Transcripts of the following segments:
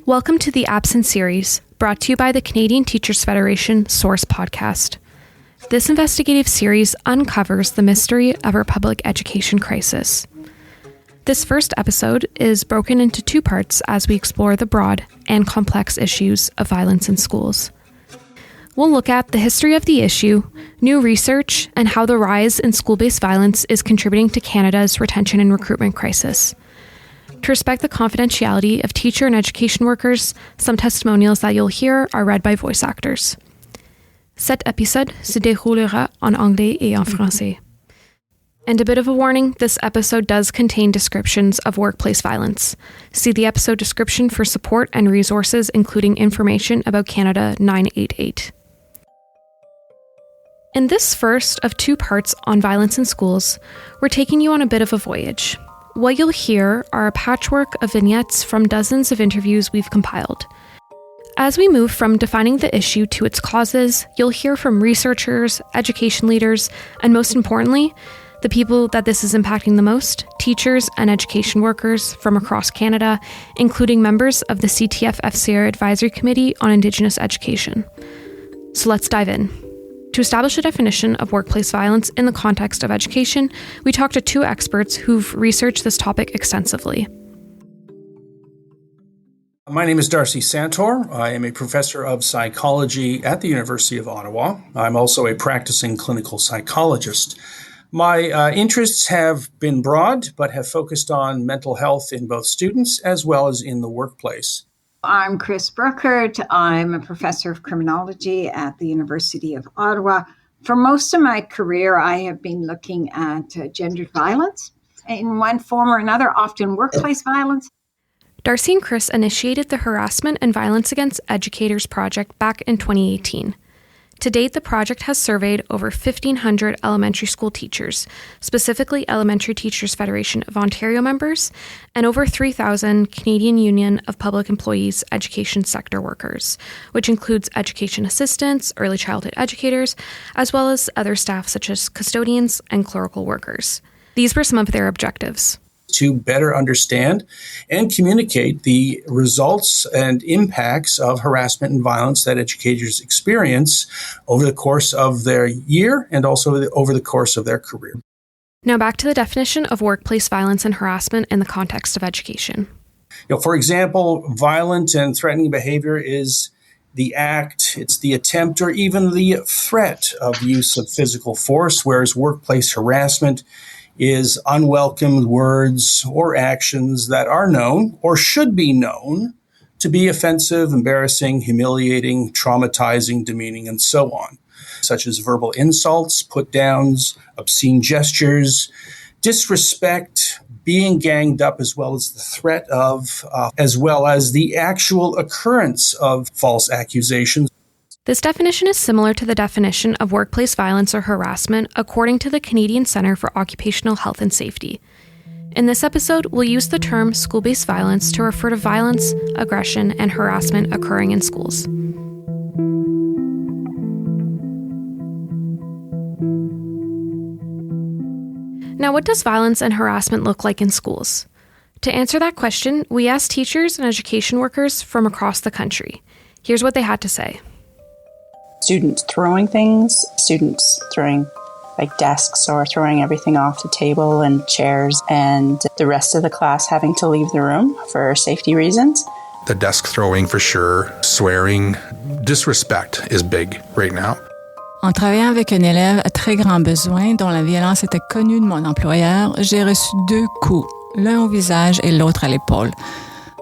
Welcome to the Absent series, brought to you by the Canadian Teachers Federation Source Podcast. This investigative series uncovers the mystery of our public education crisis. This first episode is broken into two parts as we explore the broad and complex issues of violence in schools. We'll look at the history of the issue, new research, and how the rise in school-based violence is contributing to Canada's retention and recruitment crisis. To respect the confidentiality of teacher and education workers, some testimonials that you'll hear are read by voice actors. Cet épisode se déroulera en anglais et en français. And a bit of a warning, this episode does contain descriptions of workplace violence. See the episode description for support and resources, including information about Canada 988. In this first of two parts on violence in schools, we're taking you on a bit of a voyage. What you'll hear are a patchwork of vignettes from dozens of interviews we've compiled. As we move from defining the issue to its causes, you'll hear from researchers, education leaders, and most importantly, the people that this is impacting the most, teachers and education workers from across Canada, including members of the CTF-FCR Advisory Committee on Indigenous Education. So let's dive in. To establish a definition of workplace violence in the context of education, we talked to two experts who've researched this topic extensively. My name is Darcy Santor. I am a professor of psychology at the University of Ottawa. I'm also a practicing clinical psychologist. My interests have been broad, but have focused on mental health in both students as well as in the workplace. I'm Chris Burkhardt. I'm a professor of criminology at the University of Ottawa. For most of my career, I have been looking at gendered violence in one form or another, often workplace violence. Darcy and Chris initiated the Harassment and Violence Against Educators project back in 2018. To date, the project has surveyed over 1,500 elementary school teachers, specifically Elementary Teachers Federation of Ontario members, and over 3,000 Canadian Union of Public Employees education sector workers, which includes education assistants, early childhood educators, as well as other staff such as custodians and clerical workers. These were some of their objectives. To better understand and communicate the results and impacts of harassment and violence that educators experience over the course of their year and also over the course of their career. Now back to the definition of workplace violence and harassment in the context of education. For example, violent and threatening behavior is the act, it's the attempt, or even the threat of use of physical force, whereas workplace harassment is unwelcome words or actions that are known or should be known to be offensive, embarrassing, humiliating, traumatizing, demeaning, and so on, such as verbal insults, put-downs, obscene gestures, disrespect, being ganged up, as well as the threat of, as well as the actual occurrence of false accusations. This definition is similar to the definition of workplace violence or harassment according to the Canadian Centre for Occupational Health and Safety. In this episode, we'll use the term school-based violence to refer to violence, aggression, and harassment occurring in schools. Now, what does violence and harassment look like in schools? To answer that question, we asked teachers and education workers from across the country. Here's what they had to say. Students throwing things, students throwing desks or throwing everything off the table and chairs, and the rest of the class having to leave the room for safety reasons. The desk throwing for sure, swearing, disrespect is big right now. En travaillant avec un élève à très grand besoin dont la violence était connue de mon employeur, j'ai reçu 2 coups, l'un au visage et l'autre à l'épaule.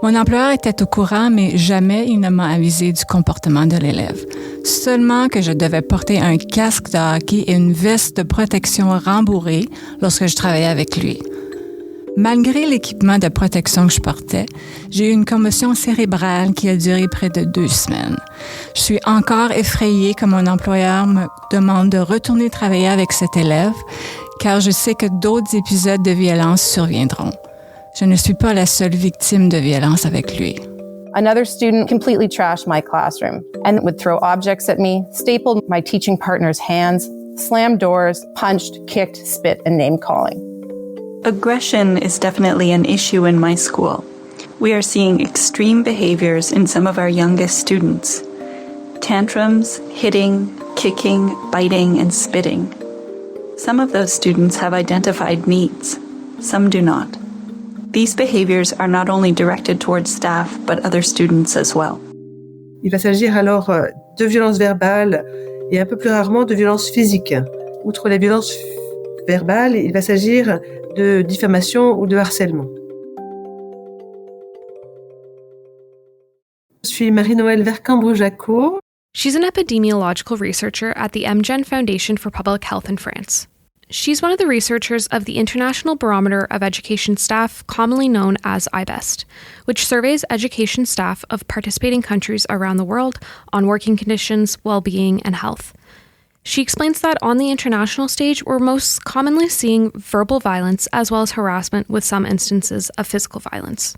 Mon employeur était au courant, mais jamais il ne m'a avisé du comportement de l'élève. Seulement que je devais porter un casque de hockey et une veste de protection rembourrée lorsque je travaillais avec lui. Malgré l'équipement de protection que je portais, j'ai eu une commotion cérébrale qui a duré près de 2 semaines. Je suis encore effrayée que mon employeur me demande de retourner travailler avec cet élève, car je sais que d'autres épisodes de violence surviendront. Je ne suis pas la seule victime de violence avec lui. Another student completely trashed my classroom and would throw objects at me, stapled my teaching partner's hands, slammed doors, punched, kicked, spit, and name-calling. Aggression is definitely an issue in my school. we are seeing extreme behaviors in some of our youngest students. Tantrums, hitting, kicking, biting, and spitting. Some of those students have identified needs. Some do not. These behaviors are not only directed towards staff, but other students as well. Il va s'agir alors de violences verbales et un peu plus rarement de violences physiques. Outre les violences verbales, il va s'agir de diffamation ou de harcèlement. Je suis Marie-Noëlle Vercambre-Jacot. She's an epidemiological researcher at the MGen Foundation for Public Health in France. She's one of the researchers of the International Barometer of Education Staff, commonly known as IBEST, which surveys education staff of participating countries around the world on working conditions, well-being, and health. She explains that on the international stage, we're most commonly seeing verbal violence as well as harassment with some instances of physical violence.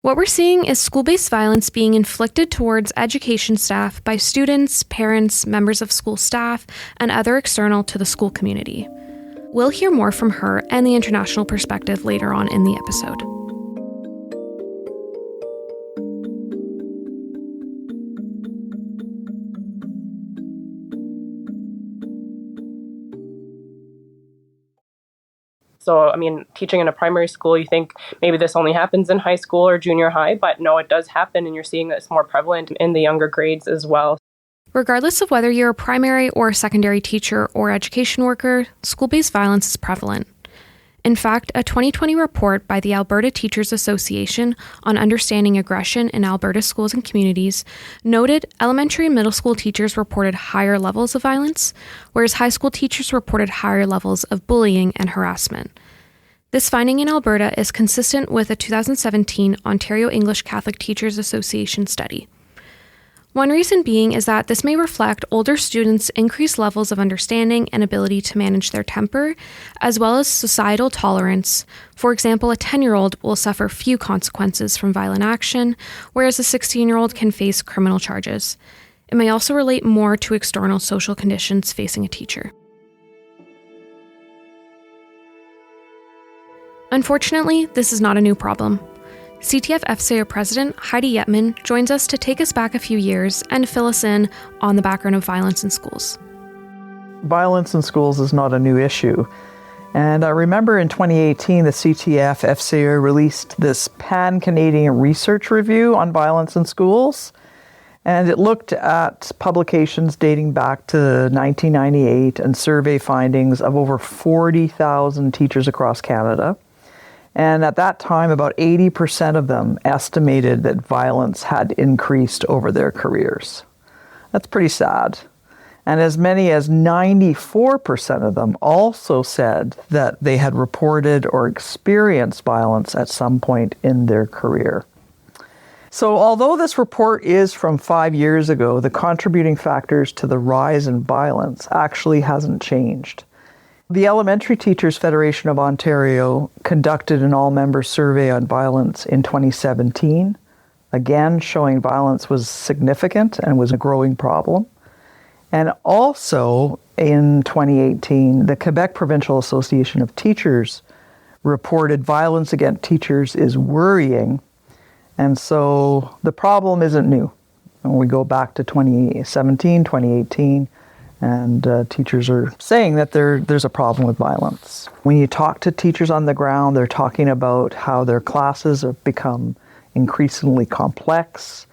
What we're seeing is school-based violence being inflicted towards education staff by students, parents, members of school staff, and other external to the school community. We'll hear more from her and the international perspective later on in the episode. So, teaching in a primary school, you think maybe this only happens in high school or junior high, but no, it does happen, and you're seeing that it's more prevalent in the younger grades as well. Regardless of whether you're a primary or secondary teacher or education worker, school-based violence is prevalent. In fact, a 2020 report by the Alberta Teachers Association on understanding aggression in Alberta schools and communities noted elementary and middle school teachers reported higher levels of violence, whereas high school teachers reported higher levels of bullying and harassment. This finding in Alberta is consistent with a 2017 Ontario English Catholic Teachers Association study. One reason being is that this may reflect older students' increased levels of understanding and ability to manage their temper, as well as societal tolerance. For example, a 10-year-old will suffer few consequences from violent action, whereas a 16-year-old can face criminal charges. It may also relate more to external social conditions facing a teacher. Unfortunately, this is not a new problem. CTF FCO President Heidi Yetman joins us to take us back a few years and fill us in on the background of violence in schools. Violence in schools is not a new issue. And I remember in 2018, the CTF FCO released this pan-Canadian research review on violence in schools. And it looked at publications dating back to 1998 and survey findings of over 40,000 teachers across Canada. And at that time, about 80% of them estimated that violence had increased over their careers. That's pretty sad. And as many as 94% of them also said that they had reported or experienced violence at some point in their career. So although this report is from 5 years ago, the contributing factors to the rise in violence actually hasn't changed. The Elementary Teachers Federation of Ontario conducted an all-member survey on violence in 2017, again showing violence was significant and was a growing problem. And also in 2018, the Quebec Provincial Association of Teachers reported violence against teachers is worrying. And so the problem isn't new. When we go back to 2017, 2018, and teachers are saying that there's a problem with violence. When you talk to teachers on the ground, they're talking about how their classes have become increasingly complex,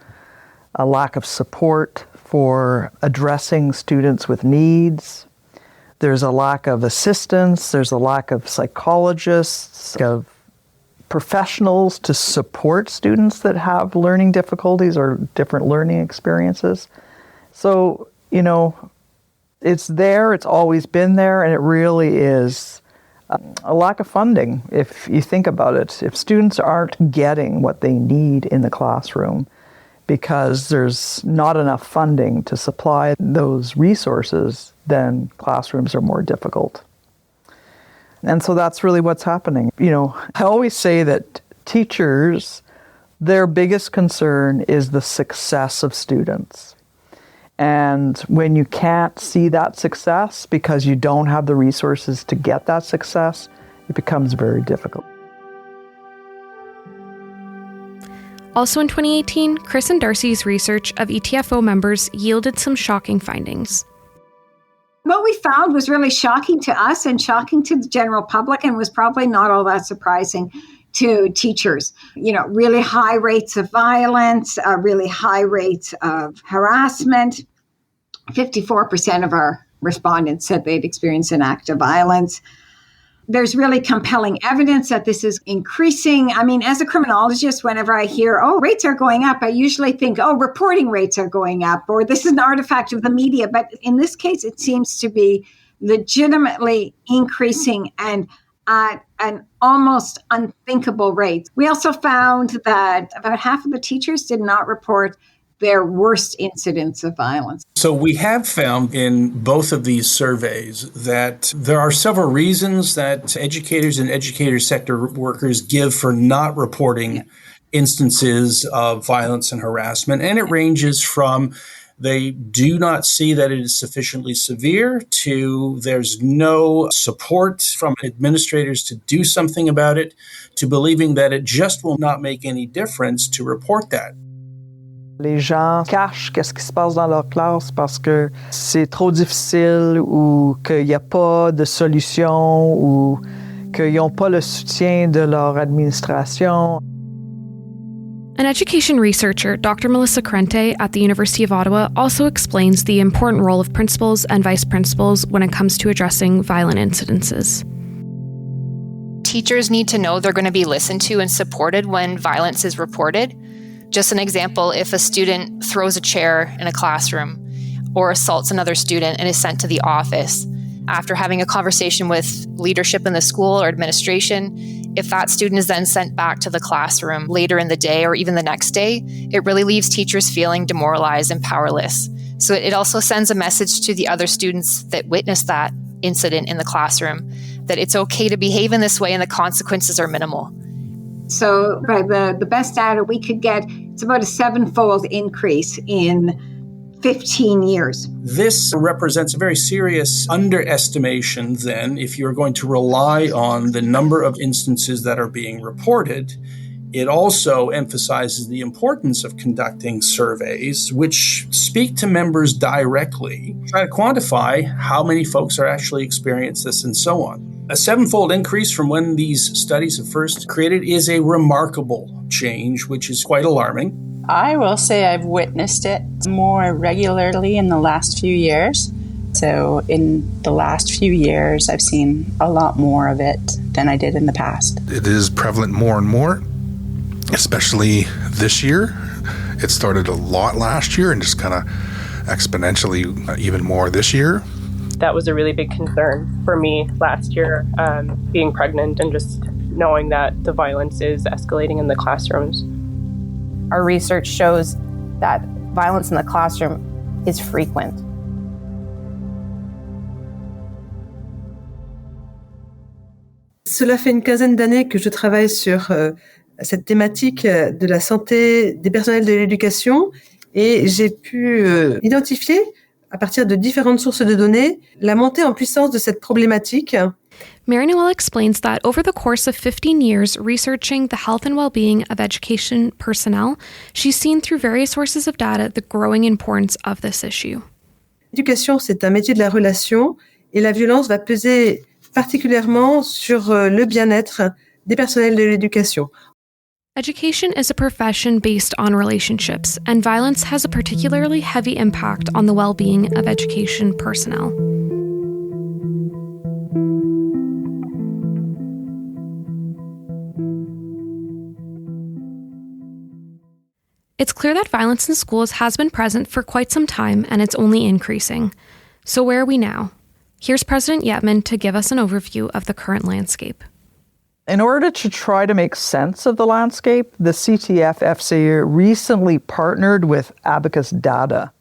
a lack of support for addressing students with needs. There's a lack of assistance. There's a lack of psychologists, of professionals to support students that have learning difficulties or different learning experiences. So, it's there, it's always been there, and it really is a lack of funding, if you think about it. If students aren't getting what they need in the classroom because there's not enough funding to supply those resources, then classrooms are more difficult. And so that's really what's happening. I always say that teachers, their biggest concern is the success of students. And when you can't see that success because you don't have the resources to get that success, it becomes very difficult. Also in 2018, Chris and Darcy's research of ETFO members yielded some shocking findings. What we found was really shocking to us and shocking to the general public, and was probably not all that surprising to teachers. Really high rates of violence, really high rates of harassment. 54% of our respondents said they'd experienced an act of violence. There's really compelling evidence that this is increasing. I mean, as a criminologist, whenever I hear, rates are going up, I usually think, reporting rates are going up, or this is an artifact of the media. But in this case, it seems to be legitimately increasing and at an almost unthinkable rate. We also found that about half of the teachers did not report their worst incidents of violence. So we have found in both of these surveys that there are several reasons that educators and educator sector workers give for not reporting instances of violence and harassment. And it ranges from they do not see that it is sufficiently severe to there's no support from administrators to do something about it, to believing that it just will not make any difference to report that. Les gens cachent qu'est-ce qui se passe dans leur classe parce que c'est trop difficile ou qu'il n'y a pas de solution ou qu'ils n'ont pas le soutien de leur administration. An education researcher, Dr. Melissa Crente at the University of Ottawa, also explains the important role of principals and vice principals when it comes to addressing violent incidences. Teachers need to know they're going to be listened to and supported when violence is reported. Just an example, if a student throws a chair in a classroom or assaults another student and is sent to the office, after having a conversation with leadership in the school or administration, if that student is then sent back to the classroom later in the day or even the next day, it really leaves teachers feeling demoralized and powerless. So it also sends a message to the other students that witnessed that incident in the classroom that it's okay to behave in this way and the consequences are minimal. So by the best data we could get, it's about a 7-fold increase in 15 years. This represents a very serious underestimation then if you're going to rely on the number of instances that are being reported. It also emphasizes the importance of conducting surveys which speak to members directly, try to quantify how many folks are actually experiencing this and so on. A 7-fold increase from when these studies have first created is a remarkable change, which is quite alarming. I will say I've witnessed it more regularly in the last few years. So in the last few years, I've seen a lot more of it than I did in the past. It is prevalent more and more, especially this year. It started a lot last year and just kind of exponentially even more this year. That was a really big concern for me last year, being pregnant and just knowing that the violence is escalating in the classrooms. Our research shows that violence in the classroom is frequent. Cela fait une quinzaine d'années que je travaille sur cette thématique de la santé des personnels de l'éducation et j'ai pu identifier à partir de différentes sources de données, la montée en puissance de cette problématique. Mary Noel explains that over the course of 15 years researching the health and well-being of education personnel, she's seen through various sources of data the growing importance of this issue. L'éducation, c'est un métier de la relation et la violence va peser particulièrement sur le bien-être des personnels de l'éducation. Education is a profession based on relationships, and violence has a particularly heavy impact on the well-being of education personnel. It's clear that violence in schools has been present for quite some time, and it's only increasing. So where are we now? Here's President Yetman to give us an overview of the current landscape. In order to try to make sense of the landscape, the CTF-FCA recently partnered with Abacus Data.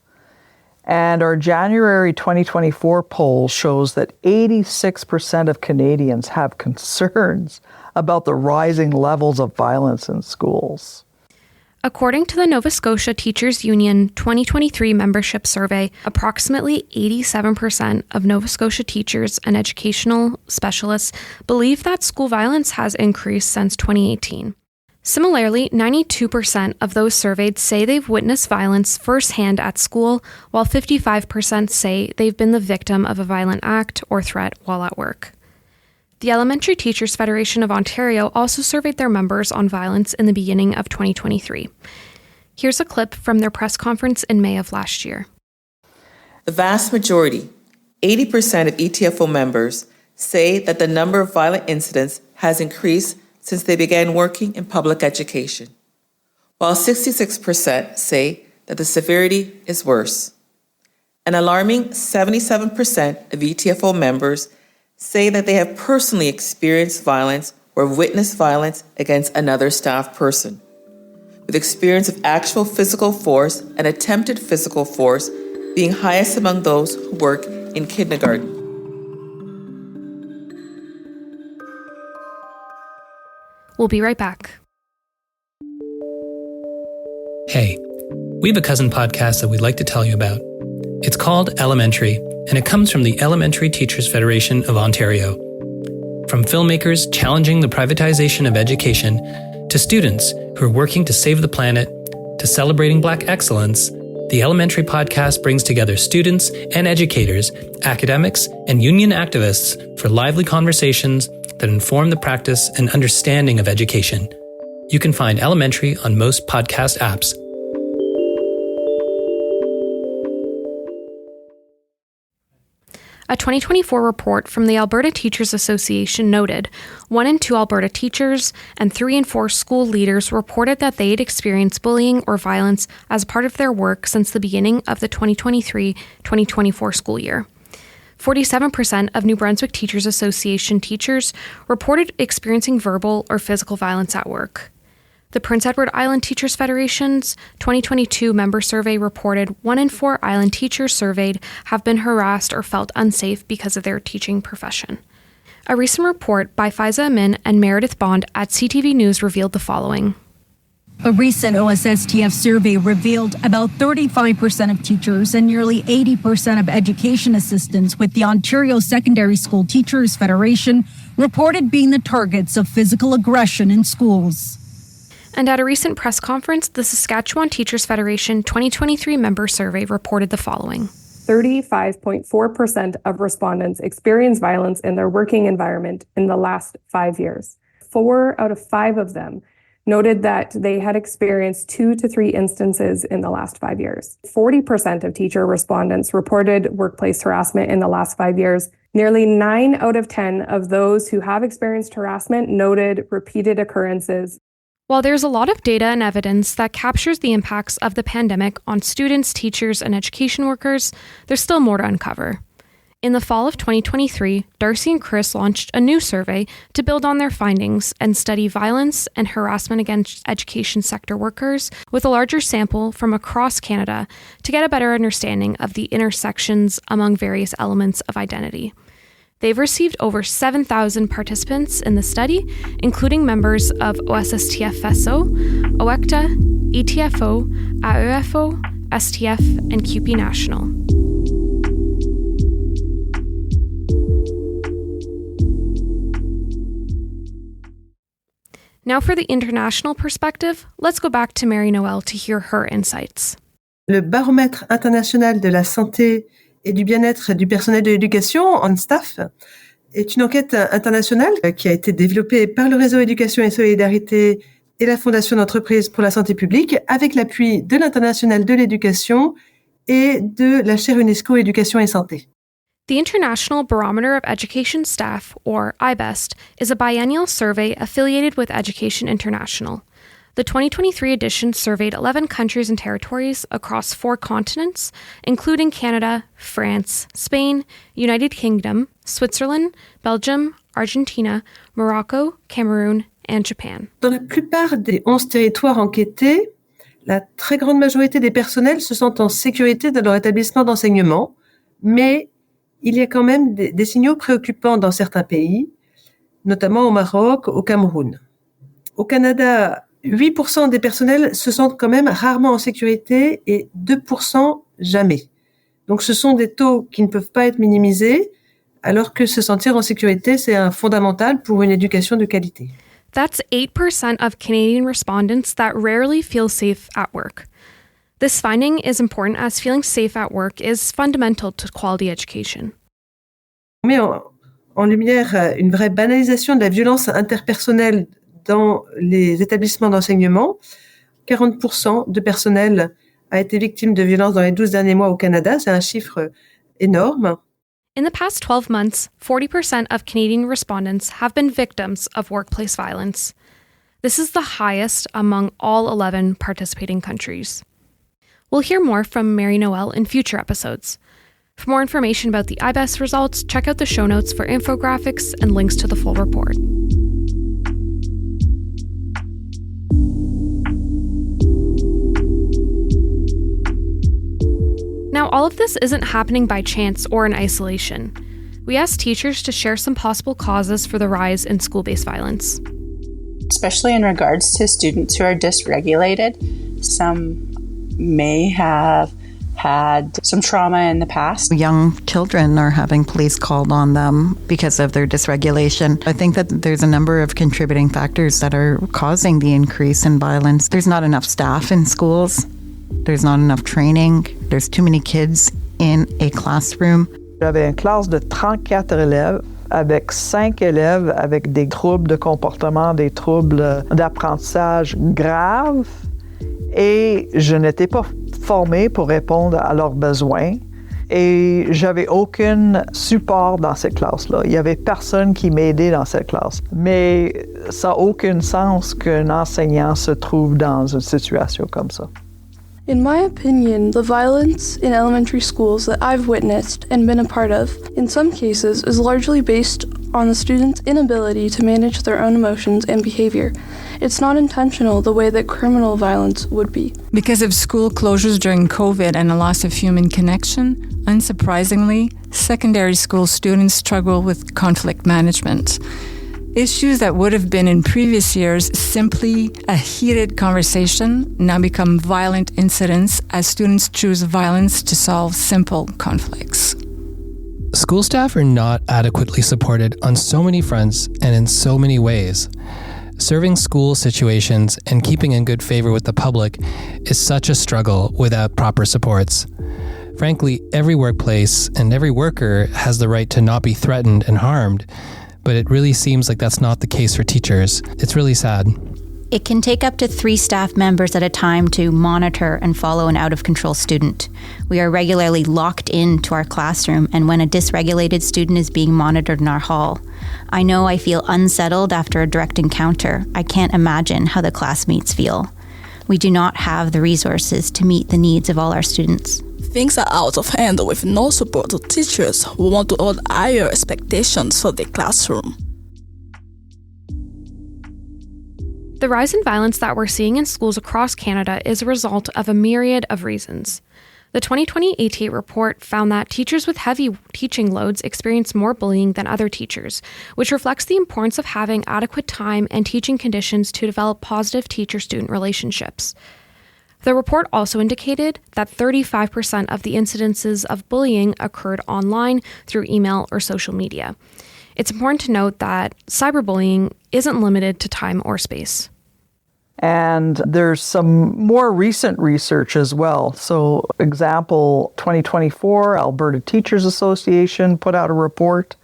And our January 2024 poll shows that 86% of Canadians have concerns about the rising levels of violence in schools. According to the Nova Scotia Teachers Union 2023 membership survey, approximately 87% of Nova Scotia teachers and educational specialists believe that school violence has increased since 2018. Similarly, 92% of those surveyed say they've witnessed violence firsthand at school, while 55% say they've been the victim of a violent act or threat while at work. The Elementary Teachers Federation of Ontario also surveyed their members on violence in the beginning of 2023. Here's a clip from their press conference in May of last year. The vast majority, 80% of ETFO members, say that the number of violent incidents has increased since they began working in public education, while 66% say that the severity is worse. An alarming 77% of ETFO members say that they have personally experienced violence or witnessed violence against another staff person, with experience of actual physical force and attempted physical force being highest among those who work in kindergarten. We'll be right back. Hey, we have a cousin podcast that we'd like to tell you about. It's called Elementary, and it comes from the Elementary Teachers Federation of Ontario. From filmmakers challenging the privatization of education, to students who are working to save the planet, to celebrating Black excellence, the Elementary podcast brings together students and educators, academics, and union activists for lively conversations that inform the practice and understanding of education. You can find Elementary on most podcast apps. A 2024 report from the Alberta Teachers Association noted 1 in 2 Alberta teachers and 3 in 4 school leaders reported that they had experienced bullying or violence as part of their work since the beginning of the 2023-2024 school year. 47% of New Brunswick Teachers Association teachers reported experiencing verbal or physical violence at work. The Prince Edward Island Teachers Federation's 2022 member survey reported 1 in 4 island teachers surveyed have been harassed or felt unsafe because of their teaching profession. A recent report by Faiza Amin and Meredith Bond at CTV News revealed the following. A recent OSSTF survey revealed about 35% of teachers and nearly 80% of education assistants with the Ontario Secondary School Teachers Federation reported being the targets of physical aggression in schools. And at a recent press conference, the Saskatchewan Teachers Federation 2023 member survey reported the following. 35.4% of respondents experienced violence in their working environment in the last 5 years. 4 out of 5 of them noted that they had experienced 2 to 3 instances in the last 5 years. 40% of teacher respondents reported workplace harassment in the last 5 years. Nearly 9 out of 10 of those who have experienced harassment noted repeated occurrences. While there's a lot of data and evidence that captures the impacts of the pandemic on students, teachers, and education workers, there's still more to uncover. In the fall of 2023, Darcy and Chris launched a new survey to build on their findings and study violence and harassment against education sector workers with a larger sample from across Canada to get a better understanding of the intersections among various elements of identity. They've received over 7,000 participants in the study, including members of OSSTF FESO, OECTA, ETFO, AEFO, STF, and CUPE National. Now for the international perspective, let's go back to Marie-Noël to hear her insights. Le baromètre international de la santé et du bien-être du personnel de l'éducation, ONSTAF, est une enquête internationale qui a été développée par le réseau Éducation et Solidarité et la Fondation d'entreprise pour la santé publique avec l'appui de l'International de l'éducation et de la chaire UNESCO Éducation et Santé. The International Barometer of Education Staff, or IBEST, is a biennial survey affiliated with Education International. The 2023 edition surveyed 11 countries and territories across 4 continents, including Canada, France, Spain, United Kingdom, Switzerland, Belgium, Argentina, Morocco, Cameroon, and Japan. Dans la plupart des 11 territoires enquêtés, la très grande majorité des personnels se sentent en sécurité dans leur établissement d'enseignement, mais il y a quand même des signaux préoccupants dans certains pays, notamment au Maroc, au Cameroun. Au Canada, 8% des personnels se sentent quand même rarement en sécurité et 2% jamais. Donc ce sont des taux qui ne peuvent pas être minimisés, alors que se sentir en sécurité, c'est un fondamental pour une éducation de qualité. That's 8% of Canadian respondents that rarely feel safe at work. This finding is important as feeling safe at work is fundamental to quality education. On met en lumière une vraie banalisation de la violence interpersonnelle dans les établissements d'enseignement. 40% de personnel a été victime de violences dans les 12 derniers mois au Canada. C'est un chiffre énorme. In the past 12 months, 40% of Canadian respondents have been victims of workplace violence. This is the highest among all 11 participating countries. We'll hear more from Mary Noel in future episodes. For more information about the IBES results, check out the show notes for infographics and links to the full report. Now, all of this isn't happening by chance or in isolation. We asked teachers to share some possible causes for the rise in school-based violence. Especially in regards to students who are dysregulated, some may have had some trauma in the past. Young children are having police called on them because of their dysregulation. I think that there's a number of contributing factors that are causing the increase in violence. There's not enough staff in schools. There's not enough training. There's too many kids in a classroom. J'avais une classe de 34 élèves avec 5 élèves avec des troubles de comportement, des troubles d'apprentissage graves. Et je n'étais pas formée pour répondre à leurs besoins. Et j'avais aucun support dans cette classe-là. Il n'y avait personne qui m'aidait dans cette classe. Mais ça n'a aucun sens qu'un enseignant se trouve dans une situation comme ça. In my opinion, the violence in elementary schools that I've witnessed and been a part of, in some cases, is largely based on the students' inability to manage their own emotions and behavior. It's not intentional the way that criminal violence would be. Because of school closures during COVID and a loss of human connection, unsurprisingly, secondary school students struggle with conflict management. Issues that would have been in previous years simply a heated conversation now become violent incidents as students choose violence to solve simple conflicts. School staff are not adequately supported on so many fronts and in so many ways. Serving school situations and keeping in good favor with the public is such a struggle without proper supports. Frankly, every workplace and every worker has the right to not be threatened and harmed, but it really seems like that's not the case for teachers. It's really sad. It can take up to 3 staff members at a time to monitor and follow an out-of-control student. We are regularly locked into our classroom, and when a dysregulated student is being monitored in our hall, I know I feel unsettled after a direct encounter. I can't imagine how the classmates feel. We do not have the resources to meet the needs of all our students. Things are out of hand with no support to teachers who want to hold higher expectations for the classroom. The rise in violence that we're seeing in schools across Canada is a result of a myriad of reasons. The 2020 ATA report found that teachers with heavy teaching loads experience more bullying than other teachers, which reflects the importance of having adequate time and teaching conditions to develop positive teacher-student relationships. The report also indicated that 35% of the incidences of bullying occurred online through email or social media. It's important to note that cyberbullying isn't limited to time or space. And there's some more recent research as well. So, example, 2024, Alberta Teachers Association put out a report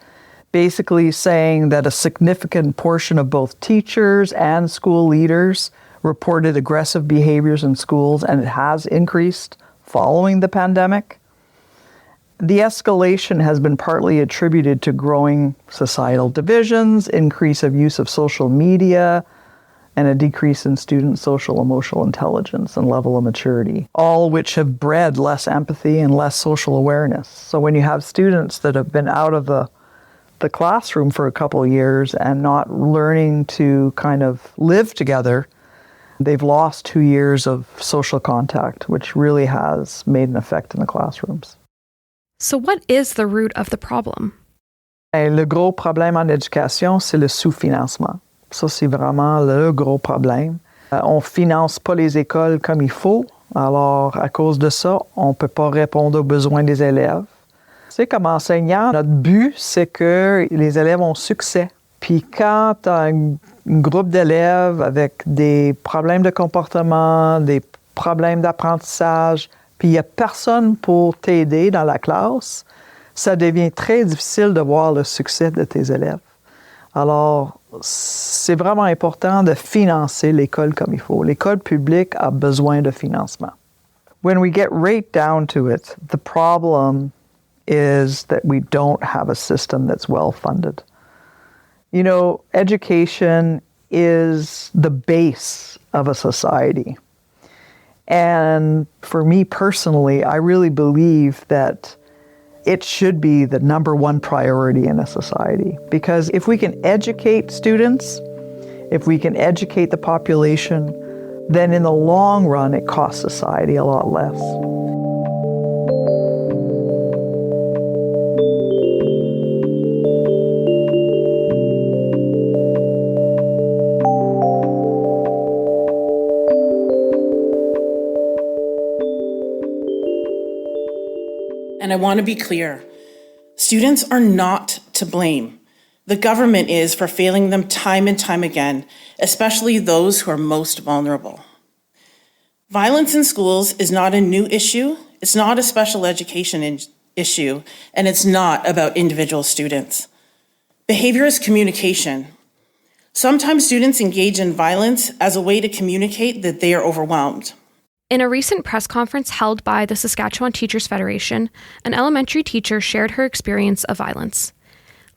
basically saying that a significant portion of both teachers and school leaders reported aggressive behaviors in schools, and it has increased following the pandemic. The escalation has been partly attributed to growing societal divisions, increase of use of social media, and a decrease in student social emotional intelligence and level of maturity, all which have bred less empathy and less social awareness. So when you have students that have been out of the classroom for a couple of years and not learning to kind of live together, they've lost 2 years of social contact, which really has made an effect in the classrooms. So what is the root of the problem? Le gros problème en éducation, c'est le sous-financement. Ça, c'est vraiment le gros problème. On ne finance pas les écoles comme il faut. Alors, à cause de ça, on ne peut pas répondre aux besoins des élèves. Tu sais, comme enseignant, notre but, c'est que les élèves ont succès. Puis quand tu as un groupe d'élèves avec des problèmes de comportement, des problèmes d'apprentissage, puis il n'y a personne pour t'aider dans la classe, ça devient très difficile de voir le succès de tes élèves. Alors, c'est vraiment important de financer l'école comme il faut. L'école publique a besoin de financement. When we get right down to it, the problem is that we don't have a system that's well funded. You know, education is the base of a society. And for me personally, I really believe that it should be the number one priority in a society. Because if we can educate students, if we can educate the population, then in the long run, it costs society a lot less. And I want to be clear, students are not to blame. The government is for failing them time and time again, especially those who are most vulnerable. Violence in schools is not a new issue, it's not a special education issue, and it's not about individual students. Behavior is communication. Sometimes students engage in violence as a way to communicate that they are overwhelmed. In a recent press conference held by the Saskatchewan Teachers Federation, an elementary teacher shared her experience of violence.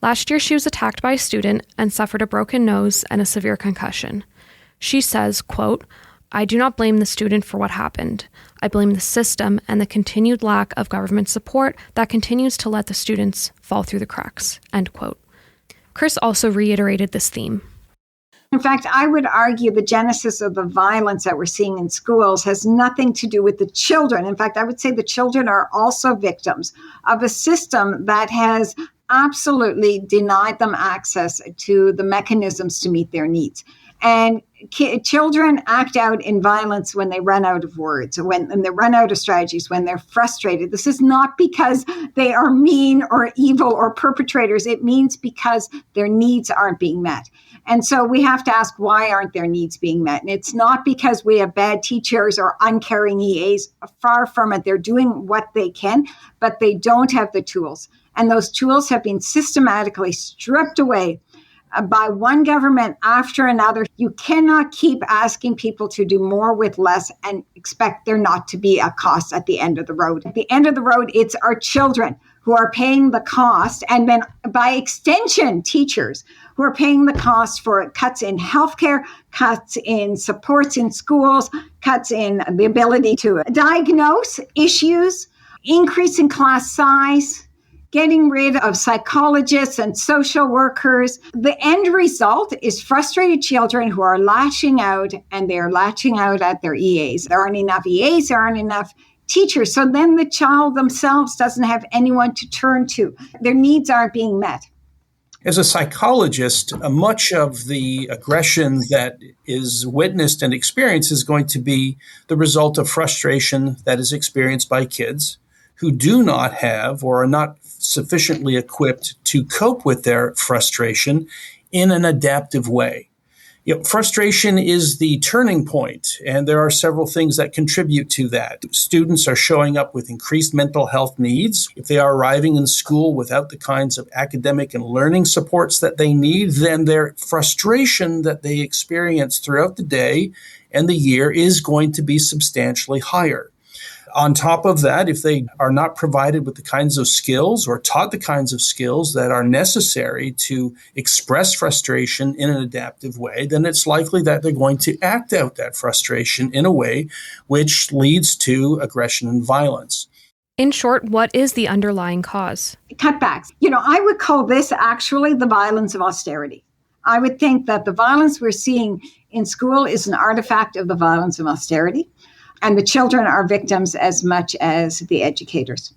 Last year, she was attacked by a student and suffered a broken nose and a severe concussion. She says, quote, "I do not blame the student for what happened. I blame the system and the continued lack of government support that continues to let the students fall through the cracks," end quote. Chris also reiterated this theme. In fact, I would argue the genesis of the violence that we're seeing in schools has nothing to do with the children. In fact, I would say the children are also victims of a system that has absolutely denied them access to the mechanisms to meet their needs. And children act out in violence when they run out of words, when they run out of strategies, when they're frustrated. This is not because they are mean or evil or perpetrators. It means because their needs aren't being met. And so we have to ask, why aren't their needs being met? And it's not because we have bad teachers or uncaring EAs. Far from it. They're doing what they can, but they don't have the tools. And those tools have been systematically stripped away by one government after another. You cannot keep asking people to do more with less and expect there not to be a cost at the end of the road. At the end of the road, it's our children who are paying the cost, and then by extension, teachers who are paying the cost for cuts in healthcare, cuts in supports in schools, cuts in the ability to diagnose issues, increase in class size, getting rid of psychologists and social workers. The end result is frustrated children who are lashing out, and they're latching out at their EAs. There aren't enough EAs, there aren't enough teachers. So then the child themselves doesn't have anyone to turn to. Their needs aren't being met. As a psychologist, much of the aggression that is witnessed and experienced is going to be the result of frustration that is experienced by kids who do not have or are not sufficiently equipped to cope with their frustration in an adaptive way. Frustration is the turning point, and there are several things that contribute to that. Students are showing up with increased mental health needs. If they are arriving in school without the kinds of academic and learning supports that they need, then their frustration that they experience throughout the day and the year is going to be substantially higher. On top of that, if they are not provided with the kinds of skills or taught the kinds of skills that are necessary to express frustration in an adaptive way, then it's likely that they're going to act out that frustration in a way which leads to aggression and violence. In short, what is the underlying cause? Cutbacks. I would call this actually the violence of austerity. I would think that the violence we're seeing in school is an artifact of the violence of austerity. And the children are victims as much as the educators.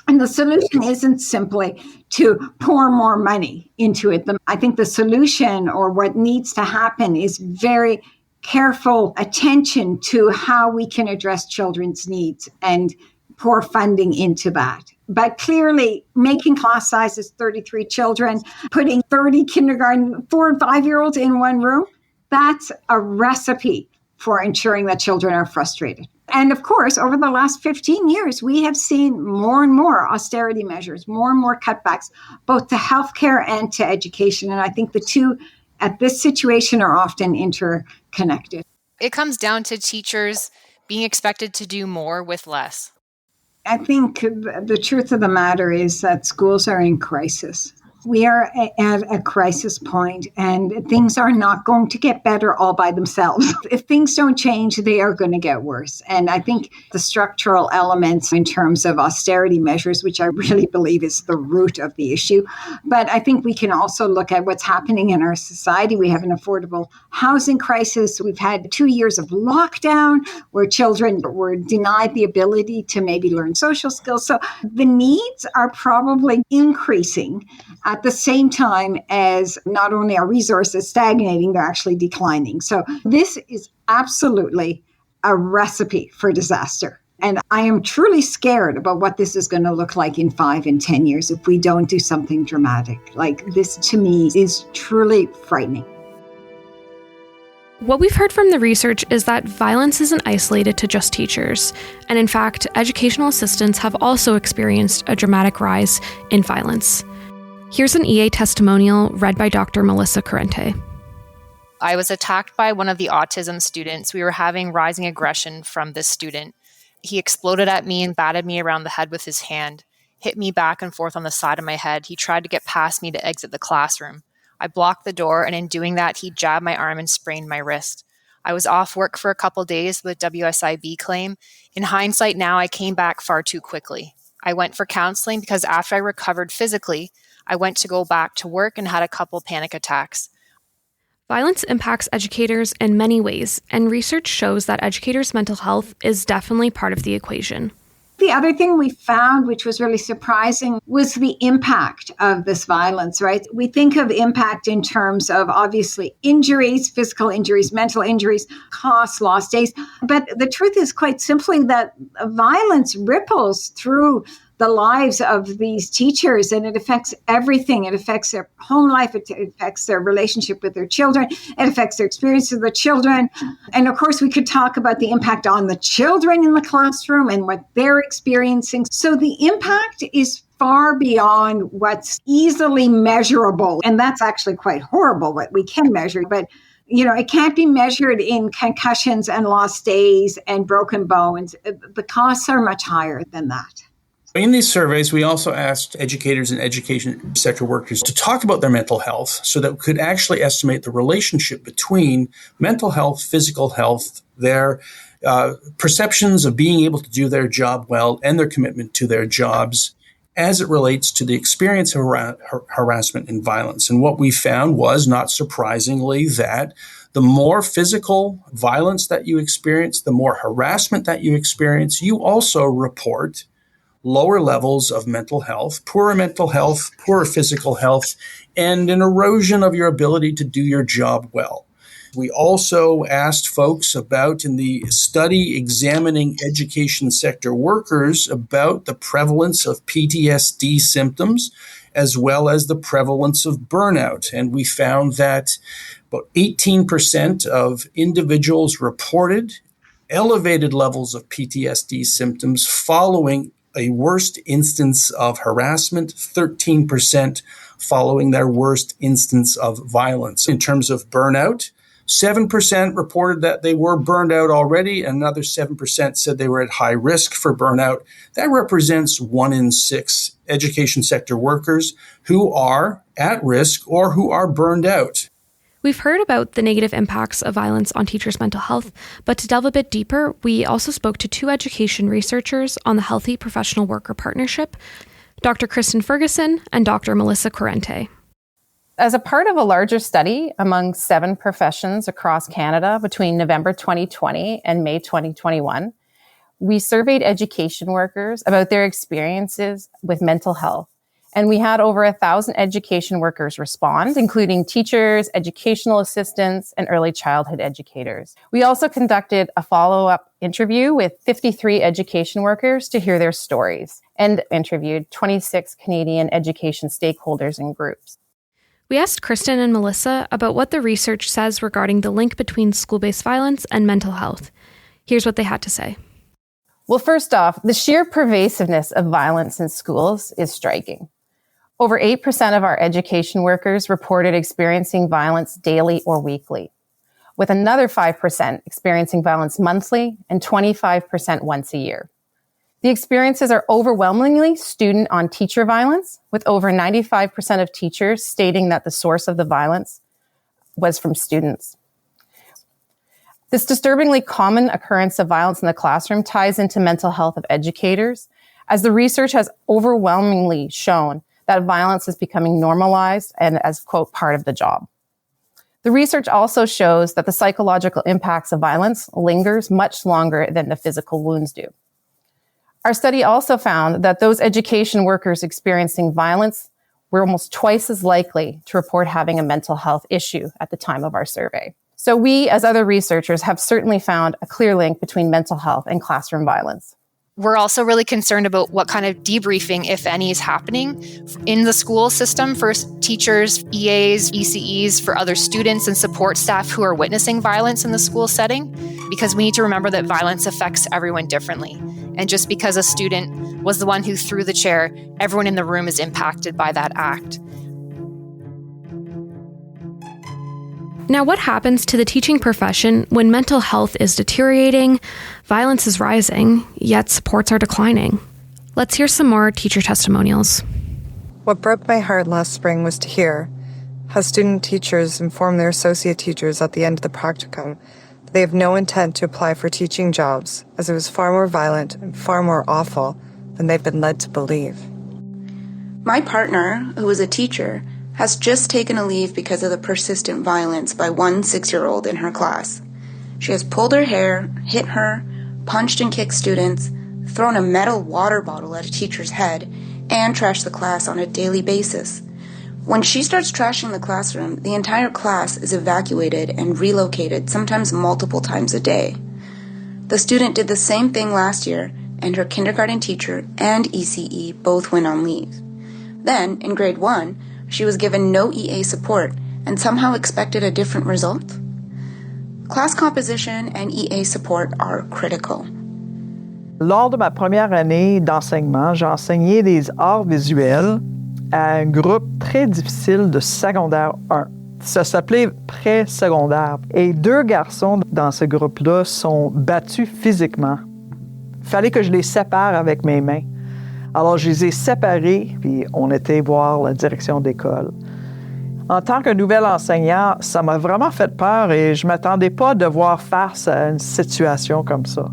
And the solution isn't simply to pour more money into it. I think the solution, or what needs to happen, is very careful attention to how we can address children's needs and pour funding into that. But clearly, making class sizes 33 children, putting 30 kindergarten, 4 and 5-year-olds in one room, that's a recipe for ensuring that children are frustrated. And of course, over the last 15 years, we have seen more and more austerity measures, more and more cutbacks, both to healthcare and to education. And I think the two at this situation are often interconnected. It comes down to teachers being expected to do more with less. I think the truth of the matter is that schools are in crisis. We are at a crisis point, and things are not going to get better all by themselves. If things don't change, they are going to get worse. And I think the structural elements in terms of austerity measures, which I really believe is the root of the issue. But I think we can also look at what's happening in our society. We have an affordable housing crisis. We've had 2 years of lockdown where children were denied the ability to maybe learn social skills. So the needs are probably increasing at the same time as not only are resources stagnating, they're actually declining. So this is absolutely a recipe for disaster. And I am truly scared about what this is going to look like in 5 and 10 years if we don't do something dramatic. Like, this to me is truly frightening. What we've heard from the research is that violence isn't isolated to just teachers. And in fact, educational assistants have also experienced a dramatic rise in violence. Here's an EA testimonial read by Dr. Melissa Corrente. I was attacked by one of the autism students. We were having rising aggression from this student. He exploded at me and batted me around the head with his hand, hit me back and forth on the side of my head. He tried to get past me to exit the classroom. I blocked the door, and in doing that, he jabbed my arm and sprained my wrist. I was off work for a couple days with WSIB claim. In hindsight now, I came back far too quickly. I went for counseling because after I recovered physically, I went to go back to work and had a couple panic attacks. Violence impacts educators in many ways, and research shows that educators' mental health is definitely part of the equation. The other thing we found, which was really surprising, was the impact of this violence, right? We think of impact in terms of obviously injuries, physical injuries, mental injuries, costs, lost days. But the truth is quite simply that violence ripples through the lives of these teachers, and it affects everything. It affects their home life. It affects their relationship with their children. It affects their experience with the children. And of course, we could talk about the impact on the children in the classroom and what they're experiencing. So the impact is far beyond what's easily measurable. And that's actually quite horrible, what we can measure. But it can't be measured in concussions and lost days and broken bones. The costs are much higher than that. In these surveys, we also asked educators and education sector workers to talk about their mental health so that we could actually estimate the relationship between mental health, physical health, their perceptions of being able to do their job well, and their commitment to their jobs as it relates to the experience of harassment and violence. And what we found was, not surprisingly, that the more physical violence that you experience, the more harassment that you experience, you also report lower levels of mental health, poorer physical health, and an erosion of your ability to do your job well. We also asked folks about, in the study examining education sector workers, about the prevalence of PTSD symptoms, as well as the prevalence of burnout. And we found that about 18% of individuals reported elevated levels of PTSD symptoms following a worst instance of harassment, 13% following their worst instance of violence. In terms of burnout, 7% reported that they were burned out already. Another 7% said they were at high risk for burnout. That represents 1 in 6 education sector workers who are at risk or who are burned out. We've heard about the negative impacts of violence on teachers' mental health, but to delve a bit deeper, we also spoke to 2 education researchers on the Healthy Professional Worker Partnership, Dr. Kristen Ferguson and Dr. Melissa Corrente. As a part of a larger study among 7 professions across Canada between November 2020 and May 2021, we surveyed education workers about their experiences with mental health. And we had over 1,000 education workers respond, including teachers, educational assistants, and early childhood educators. We also conducted a follow-up interview with 53 education workers to hear their stories and interviewed 26 Canadian education stakeholders and groups. We asked Kristen and Melissa about what the research says regarding the link between school-based violence and mental health. Here's what they had to say. Well, first off, the sheer pervasiveness of violence in schools is striking. Over 8% of our education workers reported experiencing violence daily or weekly, with another 5% experiencing violence monthly and 25% once a year. The experiences are overwhelmingly student on teacher violence, with over 95% of teachers stating that the source of the violence was from students. This disturbingly common occurrence of violence in the classroom ties into mental health of educators, as the research has overwhelmingly shown that violence is becoming normalized and as, quote, part of the job. The research also shows that the psychological impacts of violence lingers much longer than the physical wounds do. Our study also found that those education workers experiencing violence were almost twice as likely to report having a mental health issue at the time of our survey. So we, as other researchers, have certainly found a clear link between mental health and classroom violence. We're also really concerned about what kind of debriefing, if any, is happening in the school system for teachers, EAs, ECEs, for other students and support staff who are witnessing violence in the school setting, because we need to remember that violence affects everyone differently. And just because a student was the one who threw the chair, everyone in the room is impacted by that act. Now, what happens to the teaching profession when mental health is deteriorating, violence is rising, yet supports are declining? Let's hear some more teacher testimonials. What broke my heart last spring was to hear how student teachers informed their associate teachers at the end of the practicum that they have no intent to apply for teaching jobs, as it was far more violent and far more awful than they've been led to believe. My partner, who is a teacher, has just taken a leave because of the persistent violence by one 6-year-old in her class. She has pulled her hair, hit her, punched and kicked students, thrown a metal water bottle at a teacher's head, and trashed the class on a daily basis. When she starts trashing the classroom, the entire class is evacuated and relocated, sometimes multiple times a day. The student did the same thing last year, and her kindergarten teacher and ECE both went on leave. Then, in grade 1, she was given no EA support and somehow expected a different result? Class composition and EA support are critical. Lors de ma première année d'enseignement, j'ai enseigné des arts visuels à un groupe très difficile de secondaire 1. Ça s'appelait pré-secondaire. Et 2 garçons dans ce groupe-là sont battus physiquement. Il fallait que je les sépare avec mes mains. Alors, je les ai séparés, puis on était voir la direction d'école. En tant que nouvel enseignant, ça m'a vraiment fait peur et je ne m'attendais pas à devoir face à une situation comme ça.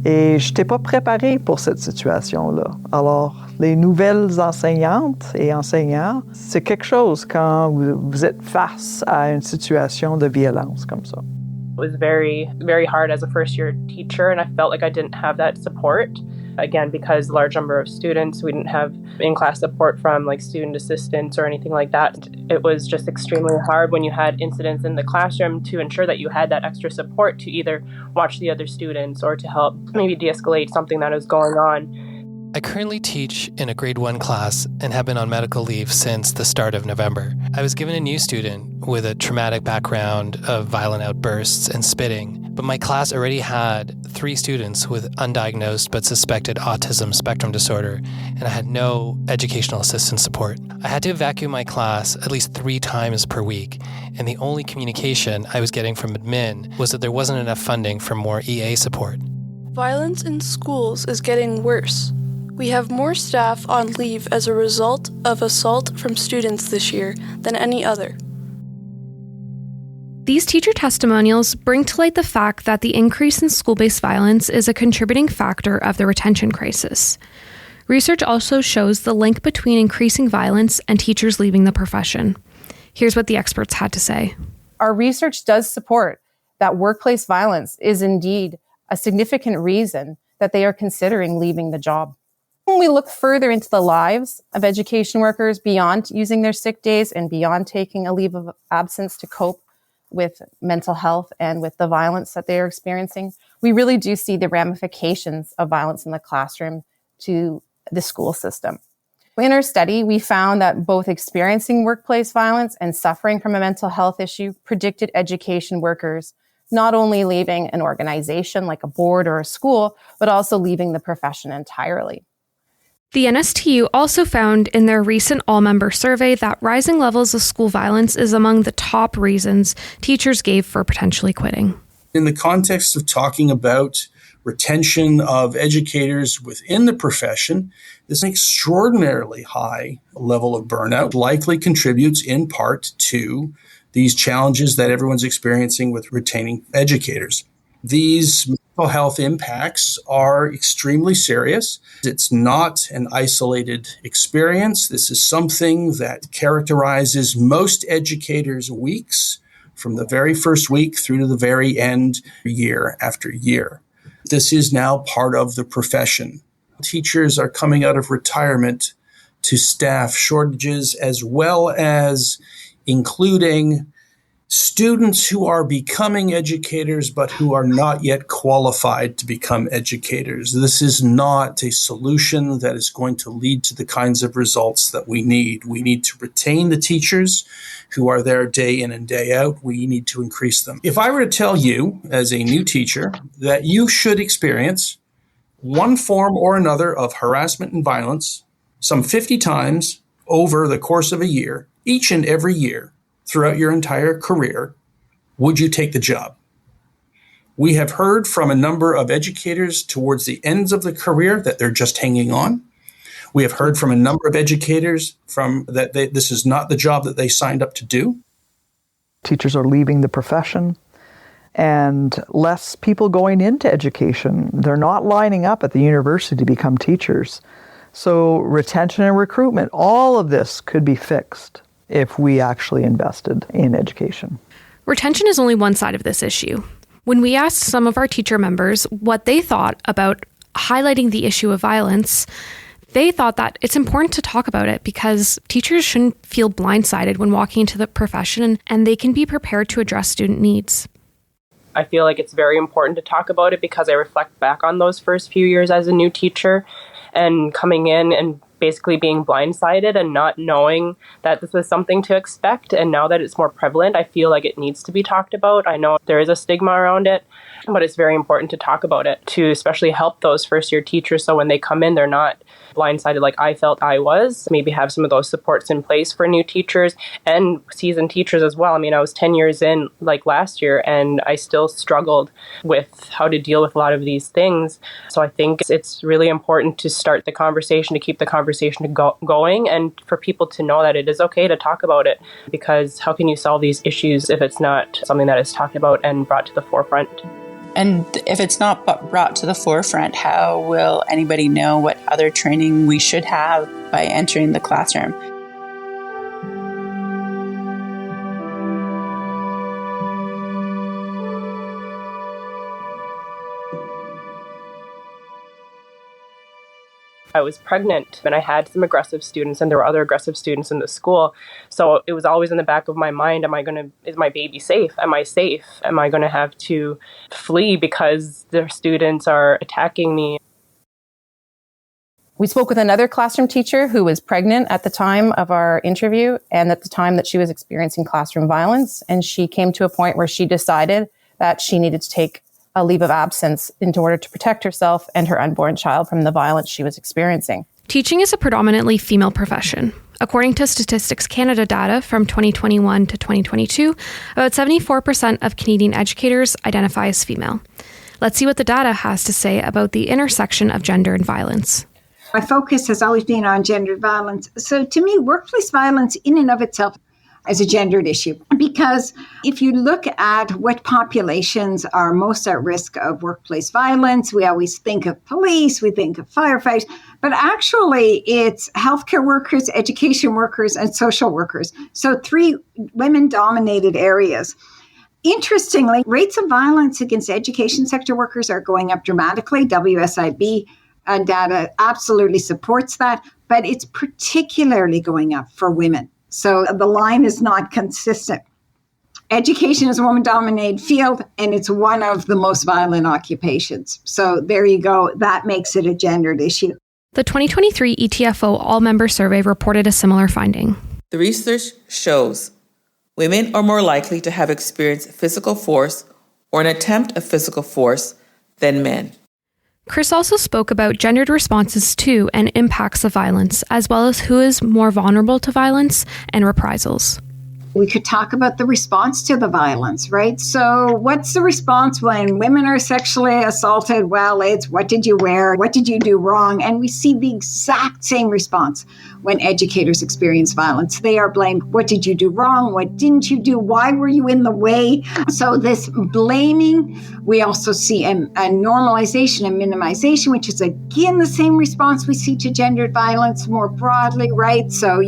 Et je n'étais pas préparée pour cette situation-là. Alors, les nouvelles enseignantes et enseignants, c'est quelque chose quand vous êtes face à une situation de violence comme ça. It was very, very hard as a first-year teacher, and I felt like I didn't have that support. Again, because large number of students, we didn't have in-class support from like student assistants or anything like that. It was just extremely hard when you had incidents in the classroom to ensure that you had that extra support to either watch the other students or to help maybe de-escalate something that is going on. I currently teach in a grade 1 class and have been on medical leave since the start of November. I was given a new student with a traumatic background of violent outbursts and spitting, but my class already had 3 students with undiagnosed but suspected autism spectrum disorder, and I had no educational assistance support. I had to evacuate my class at least 3 times per week, and the only communication I was getting from admin was that there wasn't enough funding for more EA support. Violence in schools is getting worse. We have more staff on leave as a result of assault from students this year than any other. These teacher testimonials bring to light the fact that the increase in school-based violence is a contributing factor of the retention crisis. Research also shows the link between increasing violence and teachers leaving the profession. Here's what the experts had to say. Our research does support that workplace violence is indeed a significant reason that they are considering leaving the job. When we look further into the lives of education workers beyond using their sick days and beyond taking a leave of absence to cope with mental health and with the violence that they are experiencing, we really do see the ramifications of violence in the classroom to the school system. In our study, we found that both experiencing workplace violence and suffering from a mental health issue predicted education workers not only leaving an organization like a board or a school, but also leaving the profession entirely. The NSTU also found in their recent all-member survey that rising levels of school violence is among the top reasons teachers gave for potentially quitting. In the context of talking about retention of educators within the profession, this extraordinarily high level of burnout likely contributes in part to these challenges that everyone's experiencing with retaining educators. These mental health impacts are extremely serious. It's not an isolated experience. This is something that characterizes most educators' weeks from the very first week through to the very end, year after year. This is now part of the profession. Teachers are coming out of retirement to staff shortages, as well as including students who are becoming educators, but who are not yet qualified to become educators. This is not a solution that is going to lead to the kinds of results that we need. We need to retain the teachers who are there day in and day out. We need to increase them. If I were to tell you, as a new teacher, that you should experience one form or another of harassment and violence some 50 times over the course of a year, each and every year, throughout your entire career, would you take the job? We have heard from a number of educators towards the ends of the career that they're just hanging on. We have heard from a number of educators this is not the job that they signed up to do. Teachers are leaving the profession, and less people going into education. They're not lining up at the university to become teachers. So retention and recruitment, all of this could be fixed if we actually invested in education. Retention is only one side of this issue. When we asked some of our teacher members what they thought about highlighting the issue of violence, they thought that it's important to talk about it because teachers shouldn't feel blindsided when walking into the profession, and they can be prepared to address student needs. I feel like it's very important to talk about it because I reflect back on those first few years as a new teacher and coming in and basically being blindsided and not knowing that this was something to expect. And now that it's more prevalent, I feel like it needs to be talked about. I know there is a stigma around it, but it's very important to talk about it to especially help those first year teachers. So when they come in, they're not blindsided like I felt I was. Maybe have some of those supports in place for new teachers and seasoned teachers as well. I mean, I was 10 years in like last year, and I still struggled with how to deal with a lot of these things. So I think it's really important to start the conversation, to keep the conversation going, and for people to know that it is okay to talk about it, because how can you solve these issues if it's not something that is talked about and brought to the forefront? And if it's not brought to the forefront, how will anybody know what other training we should have by entering the classroom? I was pregnant and I had some aggressive students, and there were other aggressive students in the school. So it was always in the back of my mind, is my baby safe? Am I safe? Am I going to have to flee because the students are attacking me? We spoke with another classroom teacher who was pregnant at the time of our interview and at the time that she was experiencing classroom violence. And she came to a point where she decided that she needed to take a leave of absence in order to protect herself and her unborn child from the violence she was experiencing. Teaching is a predominantly female profession. According to Statistics Canada data from 2021 to 2022, about 74% of Canadian educators identify as female. Let's see what the data has to say about the intersection of gender and violence. My focus has always been on gendered violence. So to me, workplace violence in and of itself is a gendered issue, because if you look at what populations are most at risk of workplace violence, we always think of police, we think of firefighters, but actually it's healthcare workers, education workers, and social workers. So 3 women-dominated areas. Interestingly, rates of violence against education sector workers are going up dramatically. WSIB data absolutely supports that, but it's particularly going up for women. So the line is not consistent. Education is a woman-dominated field, and it's one of the most violent occupations. So there you go. That makes it a gendered issue. The 2023 ETFO all-member survey reported a similar finding. The research shows women are more likely to have experienced physical force or an attempt of physical force than men. Chris also spoke about gendered responses to and impacts of violence, as well as who is more vulnerable to violence and reprisals. We could talk about the response to the violence, right? So what's the response when women are sexually assaulted? Well, it's what did you wear? What did you do wrong? And we see the exact same response when educators experience violence. They are blamed. What did you do wrong? What didn't you do? Why were you in the way? So this blaming, we also see a normalization and minimization, which is again the same response we see to gendered violence more broadly, right? So,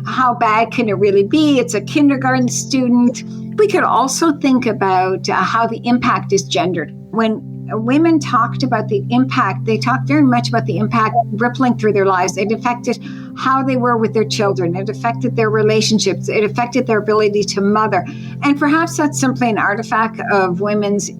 how bad can it really be? It's a kindergarten student. We could also think about how the impact is gendered. When women talked about the impact, they talked very much about the impact rippling through their lives. It affected how they were with their children. It affected their relationships. It affected their ability to mother. And perhaps that's simply an artifact of women's,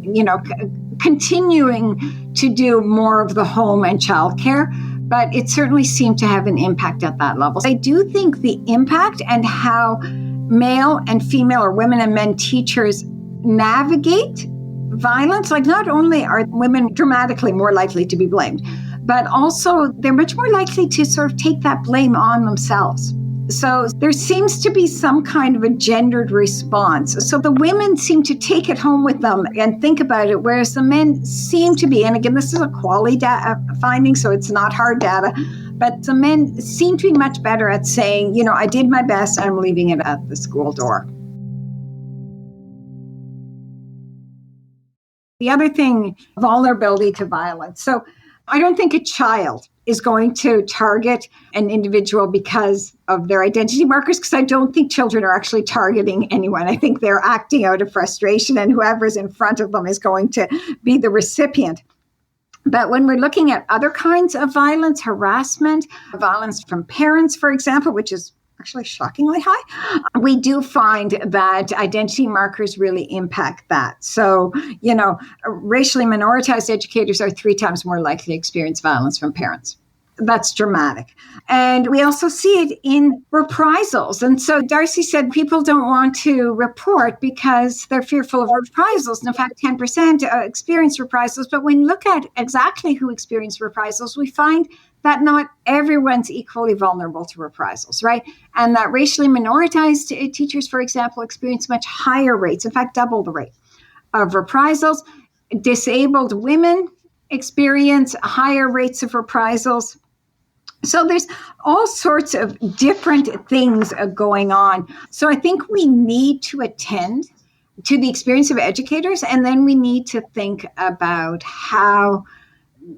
continuing to do more of the home and childcare. But it certainly seemed to have an impact at that level. I do think the impact and how male and female or women and men teachers navigate violence, like not only are women dramatically more likely to be blamed, but also they're much more likely to sort of take that blame on themselves. So there seems to be some kind of a gendered response. So the women seem to take it home with them and think about it, whereas the men seem to be, and again, this is a quality data finding, so it's not hard data, but the men seem to be much better at saying, I did my best, I'm leaving it at the school door. The other thing, vulnerability to violence. So I don't think a child is going to target an individual because of their identity markers, because I don't think children are actually targeting anyone. I think they're acting out of frustration, and whoever's in front of them is going to be the recipient. But when we're looking at other kinds of violence, harassment, violence from parents, for example, which is actually shockingly high, we do find that identity markers really impact that. So, racially minoritized educators are 3 times more likely to experience violence from parents. That's dramatic. And we also see it in reprisals. And so Darcy said people don't want to report because they're fearful of reprisals. And in fact, 10% experience reprisals. But when you look at exactly who experienced reprisals, we find that not everyone's equally vulnerable to reprisals, right? And that racially minoritized teachers, for example, experience much higher rates, in fact, double the rate of reprisals. Disabled women experience higher rates of reprisals. So there's all sorts of different things going on. So I think we need to attend to the experience of educators, and then we need to think about how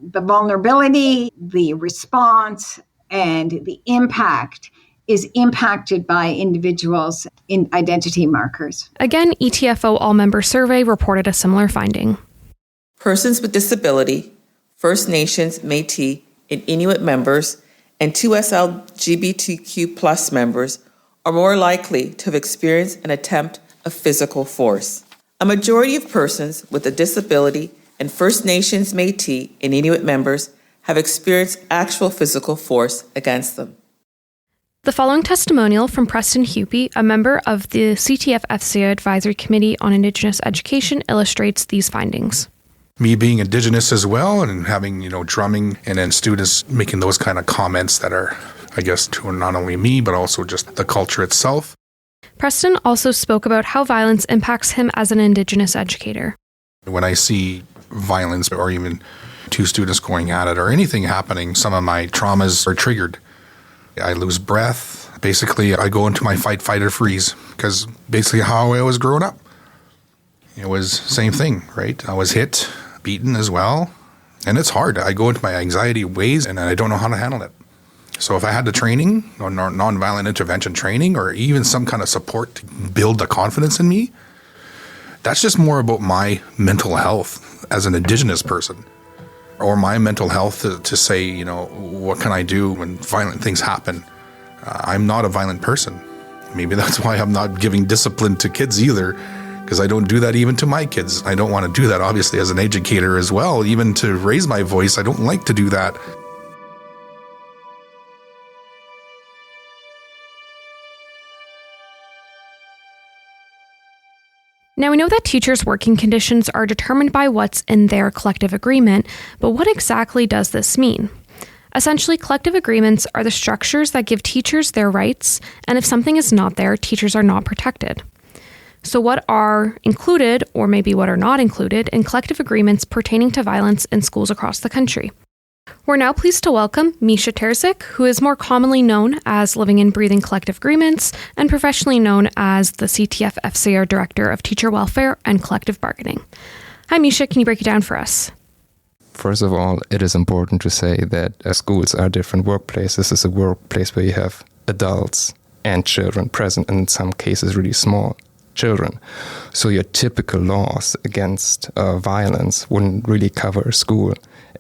the vulnerability, the response, and the impact is impacted by individuals in identity markers. Again, ETFO all-member survey reported a similar finding. Persons with disability, First Nations, Métis, and Inuit members, and 2S LGBTQ+ members are more likely to have experienced an attempt of physical force. A majority of persons with a disability and First Nations, Métis, and Inuit members have experienced actual physical force against them. The following testimonial from Preston Hupy, a member of the CTF FCA Advisory Committee on Indigenous Education, illustrates these findings. Me being Indigenous as well and having, drumming and then students making those kind of comments that are, I guess, to not only me, but also just the culture itself. Preston also spoke about how violence impacts him as an Indigenous educator. When I see violence or even 2 students going at it or anything happening, some of my traumas are triggered. I lose breath. Basically, I go into my fight, fight, or freeze because basically how I was growing up. It was same thing, right? I was hit, beaten as well, and it's hard. I go into my anxiety ways and I don't know how to handle it. So if I had the training, or nonviolent intervention training, or even some kind of support to build the confidence in me, that's just more about my mental health as an Indigenous person, or my mental health to say, what can I do when violent things happen? I'm not a violent person. Maybe that's why I'm not giving discipline to kids either, because I don't do that even to my kids. I don't want to do that, obviously, as an educator as well. Even to raise my voice, I don't like to do that. Now, we know that teachers' working conditions are determined by what's in their collective agreement, but what exactly does this mean? Essentially, collective agreements are the structures that give teachers their rights, and if something is not there, teachers are not protected. So what are included, or maybe what are not included, in collective agreements pertaining to violence in schools across the country? We're now pleased to welcome Misha Terzic, who is more commonly known as Living and Breathing Collective Agreements and professionally known as the CTF FCR Director of Teacher Welfare and Collective Bargaining. Hi, Misha, can you break it down for us? First of all, it is important to say that schools are different workplaces. This is a workplace where you have adults and children present, and in some cases really small children. So your typical laws against violence wouldn't really cover a school,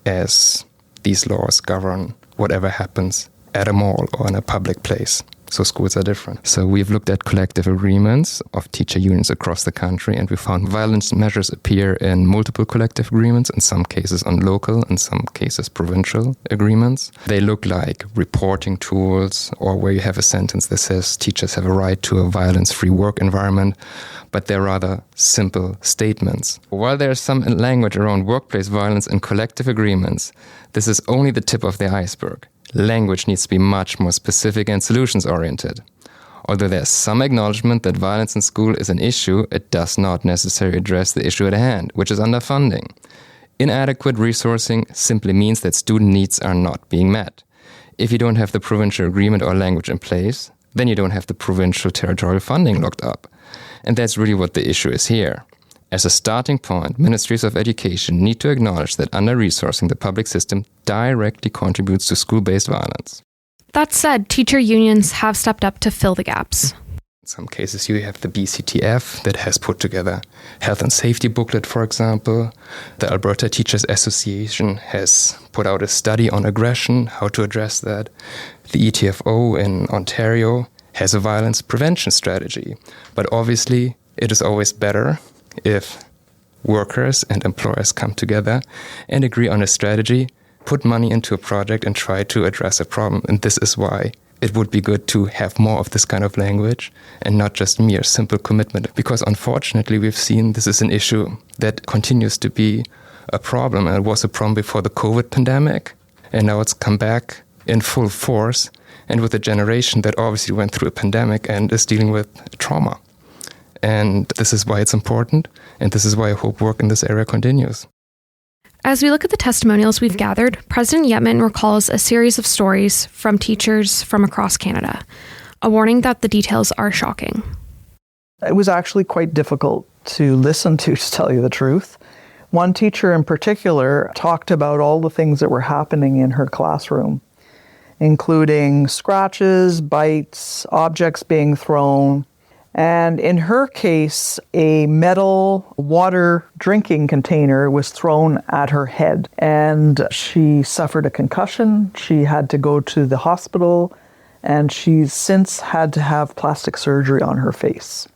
as these laws govern whatever happens at a mall or in a public place. So schools are different. So we've looked at collective agreements of teacher unions across the country, and we found violence measures appear in multiple collective agreements, in some cases on local, in some cases provincial agreements. They look like reporting tools, or where you have a sentence that says teachers have a right to a violence-free work environment, but they're rather simple statements. While there's some language around workplace violence in collective agreements, this is only the tip of the iceberg. Language needs to be much more specific and solutions-oriented. Although there's some acknowledgement that violence in school is an issue, it does not necessarily address the issue at hand, which is underfunding. Inadequate resourcing simply means that student needs are not being met. If you don't have the provincial agreement or language in place, then you don't have the provincial territorial funding locked up. And that's really what the issue is here. As a starting point, ministries of education need to acknowledge that under-resourcing the public system directly contributes to school-based violence. That said, teacher unions have stepped up to fill the gaps. In some cases, you have the BCTF that has put together health and safety booklet, for example. The Alberta Teachers Association has put out a study on aggression, how to address that. The ETFO in Ontario has a violence prevention strategy. But obviously, it is always better if workers and employers come together and agree on a strategy, put money into a project and try to address a problem. And this is why it would be good to have more of this kind of language and not just mere simple commitment. Because unfortunately, we've seen this is an issue that continues to be a problem. And it was a problem before the COVID pandemic. And now it's come back in full force, and with a generation that obviously went through a pandemic and is dealing with trauma. And this is why it's important, and this is why I hope work in this area continues. As we look at the testimonials we've gathered, President Yetman recalls a series of stories from teachers from across Canada, a warning that the details are shocking. It was actually quite difficult to listen to tell you the truth. One teacher in particular talked about all the things that were happening in her classroom, including scratches, bites, objects being thrown. And in her case, a metal water drinking container was thrown at her head, and she suffered a concussion. She had to go to the hospital, and she's since had to have plastic surgery on her face.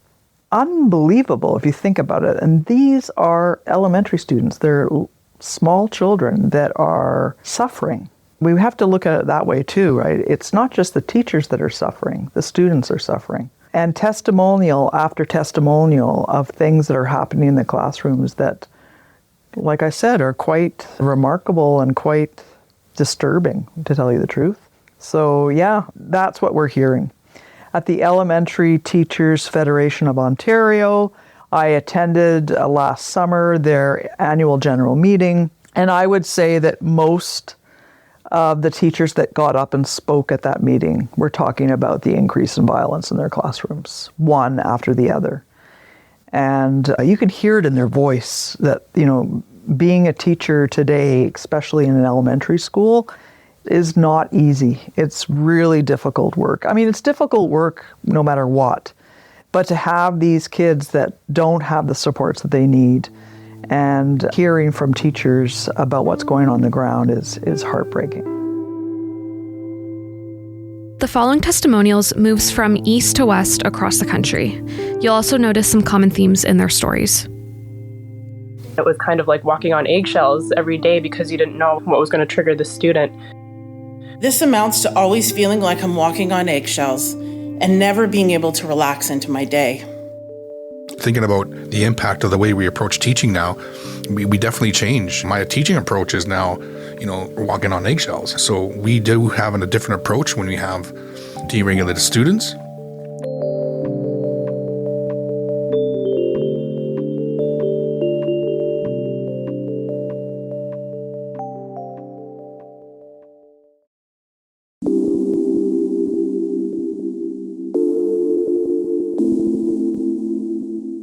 Unbelievable if you think about it. And these are elementary students. They're small children that are suffering. We have to look at it that way too, right? It's not just the teachers that are suffering, the students are suffering. And testimonial after testimonial of things that are happening in the classrooms that, like I said, are quite remarkable and quite disturbing, to tell you the truth. So yeah, that's what we're hearing. At the Elementary Teachers Federation of Ontario, I attended last summer their annual general meeting, and I would say that most of the teachers that got up and spoke at that meeting were talking about the increase in violence in their classrooms, one after the other. And you could hear it in their voice that, you know, being a teacher today, especially in an elementary school, is not easy. It's really difficult work. I mean, it's difficult work no matter what. But to have these kids that don't have the supports that they need, and hearing from teachers about what's going on the ground is heartbreaking. The following testimonials moves from east to west across the country. You'll also notice some common themes in their stories. It was kind of like walking on eggshells every day because you didn't know what was going to trigger the student. This amounts to always feeling like I'm walking on eggshells and never being able to relax into my day. Thinking about the impact of the way we approach teaching now, we definitely change. My teaching approach is now, walking on eggshells. So we do have a different approach when we have deregulated students.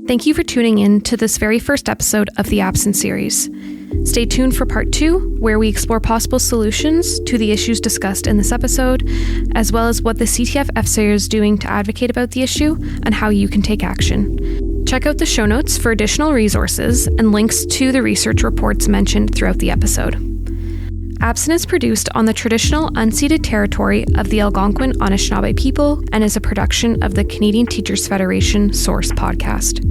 Thank you for tuning in to this very first episode of the Absence series. Stay tuned for part 2, where we explore possible solutions to the issues discussed in this episode, as well as what the CTF FCA is doing to advocate about the issue and how you can take action. Check out the show notes for additional resources and links to the research reports mentioned throughout the episode. Absent is produced on the traditional unceded territory of the Algonquin Anishinaabe people and is a production of the Canadian Teachers Federation Source podcast.